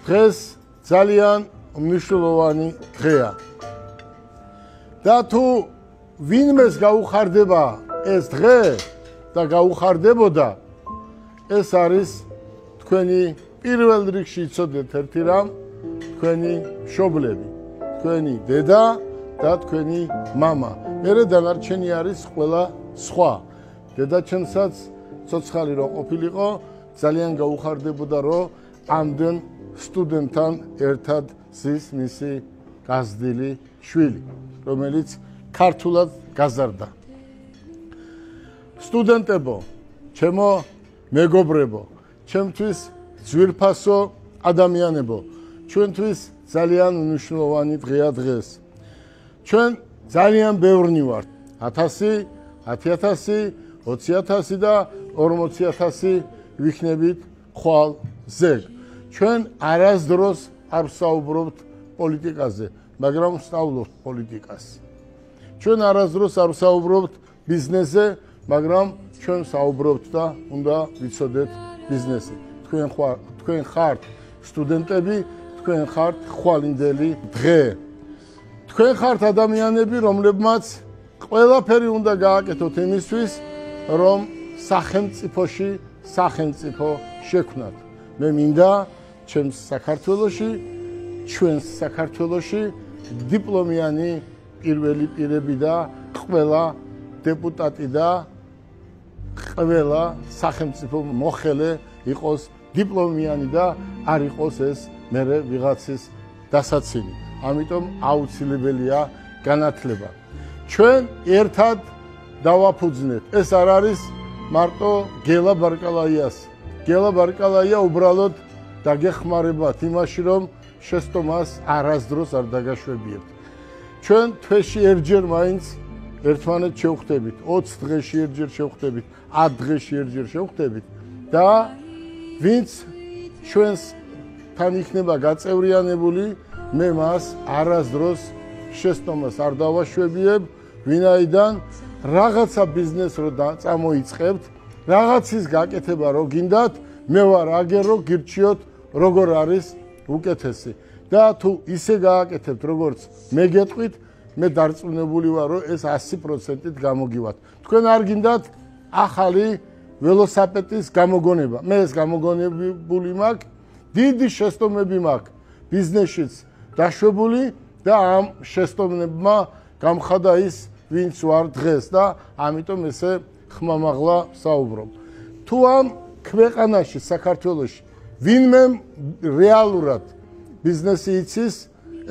დღეს ძალიან მნიშვნელოვანი დღეა. და თუ ვინმეს გაუხარდება ეს დღე და გაუხარდებოდა, ეს არის თქვენი პირველ რიგში იცოდეთ ერთი რამ, თქვენი მშობლები, თქვენი დედა და თქვენი მამა. მერე დანარჩენი არის ყველა სხვა. დედაჩემსაც ცოცხალი რო ყოფილიყო, ძალიან გაუხარდებოდა, რომ ამდენ სტუდენტთან ერთად ზის მისი გაზრდილი შვილი, რომელიც ქართულად გაზარდა. სტუდენტებო, ჩემო მეგობრებო, ჩემთვის ძვირფასო ადამიანებო, ჩვენთვის ძალიან მნიშვნელოვანი დღეა დღეს. ჩვენ ძალიან ბევრნი ვართ. 1000, 10000, 20000 და 40000 ვიქნებით ხვალ ზეგ. ჩვენ არასდროს არ ვსაუბრობთ პოლიტიკაზე, მაგრამ ვსწავლობთ პოლიტიკას. ჩვენ არასდროს არ ვსაუბრობთ ბიზნესზე, მაგრამ ჩვენ ვსაუბრობთ და უნდა ვიცოდეთ ბიზნესი. თქვენ ხართ სტუდენტები, თქვენ ხართ ხვალინდელი დღე. თქვენ ხართ ადამიანები, რომლებმაც ყველაფერი უნდა გააკეთოთ იმისთვის, რომ სახელმწიფოში სახელმწიფო შექმნათ. მე მინდა ჩვენს საქართველოში დიპლომიანი პირველი პირები და ყველა დეპუტატი და ყველა სახელმწიფო მოხელე იყოს დიპლომიანი და არ იყოს ეს მერე ვიღაცის დასაცინი. ამიტომ აუცილებელია განათლება. ჩვენ ერთად დავაფუძნეთ. ეს არ არის მარტო გელა ბარკალაიას. გელა ბარკალაია უბრალოდ დაგეხმარებათ იმაში, რომ შეცდომას არასდროს არ დაგაშვებიებთ. ჩვენ თვეში ერთჯერ მაინც ერთმანეთს შევხვდებით, 20 დღეში ერთჯერ შევხვდებით, 10 დღეში ერთჯერ შევხვდებით და ვინც ჩვენსთან იქნება გაწევრიანებული, მე მას არასდროს შეცდომას არ დავაშვებიებ, ვინაიდან რაღაცა ბიზნეს რო წამოიწყებთ, რაღაცის გაკეთება რო გინდათ, მე ვარ აგერ რო გირჩიოთ როგორ არის უკეთესი. და თუ ისე გააკეთებთ, როგორც მე გეტყვით, მე დარწმუნებული ვარ, რომ ეს 100%-ით გამოგივათ. თქვენ არ გინდათ ახალი ველოსიპედის გამოგონება. მე ეს გამოგონებული მაქვს, დიდი შეცდომები მაქვს ბიზნესშიც დაშვებული და ამ შეცდომებმა გამხადა ის, ვინც ვარ დღეს და ამიტომ ესე ხმამაღლა საუბრობ. თუ ამ ქვეყანაში, საქართველოში ვინმე რეალურად ბიზნესი იცის,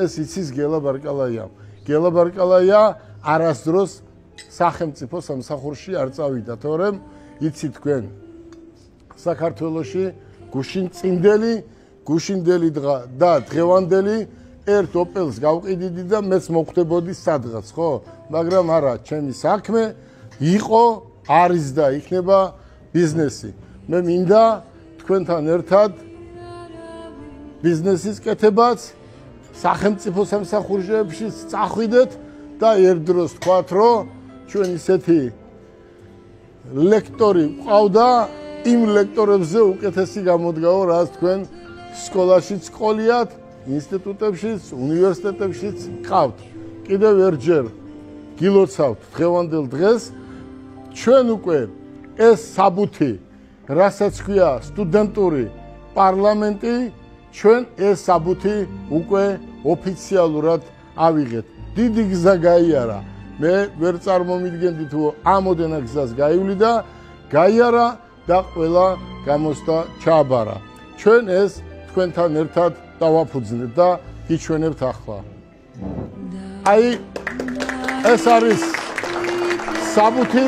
ეს იცის გელა ბარკალაიამ. გელა ბარკალაია არასდროს სახელმწიფო სამსახურში არ წავიდა, თორემ იცით თქვენ საქართველოში გუშინდელი და დღევანდელი ერთ ოპელს გავყიდიდი და მეც მოხვდებოდი სადღაც, ხო? მაგრამ არა, ჩემი საქმე იყო, არის და იქნება ბიზნესი. მე მინდა თქვენთან ერთად ბიზნესის კეთებაც სახელმწიფო სამსახურებში წახვიდეთ და ერთდროს თქვათ, რომ ჩვენ ისეთი ლექტორი ყავდა, იმ ლექტორებზე უკეთესი გამოდგაო, რაც თქვენ სკოლაშიც ყოლიათ, ინსტიტუტებშიც, უნივერსიტეტებშიც ყავთ. კიდევ ერთჯერ გილოცავთ დღევანდელ დღეს, ჩვენ უკვე ეს საბუთი, რასაც ქვია სტუდენტური პარლამენტი, ჩვენ ეს საბუთი უკვე ოფიციალურად ავიღეთ. დიდი გზა გაიარა. მე ვერ წარმომიდგენდი თუ ამოდენა გზას გაივლიდა, გაიარა და ყველა გამოსდა ჩააბარა. ჩვენ ეს თქვენთან ერთად დავაფუძნეთ და გიჩვენებთ ახლა. აი ეს არის საბუთი,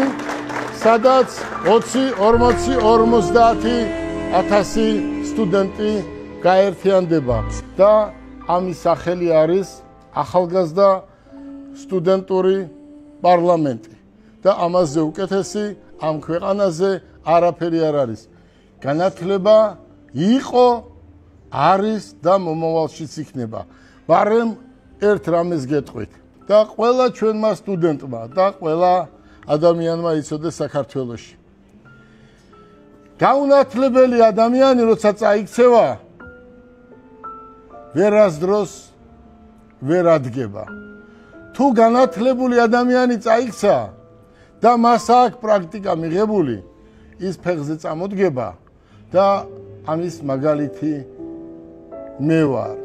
სადაც 20, 40, 50,000 სტუდენტი გაერთიანდება და ამის სახელი არის ახალგაზრდა სტუდენტური პარლამენტი და ამაზე უკეთესი ამ ქვეყანაზე არაფერი არ არის. განათლება იყო, არის და მომავალშიც იქნება. ბარემ ერთ რამეს გეტყვით და ყველა ჩვენმა სტუდენტმა და ყველა ადამიანმა იცოდეს საქართველოში. გაუნათლებელი ადამიანი როცა წაიქცევა, ვერასდროს ვერ ადგება. თუ განათლებული ადამიანი წაიქცა და მას აქვს პრაქტიკა მიღებული, ის ფეხზე წამოდგება და ამის მაგალითი მე ვარ.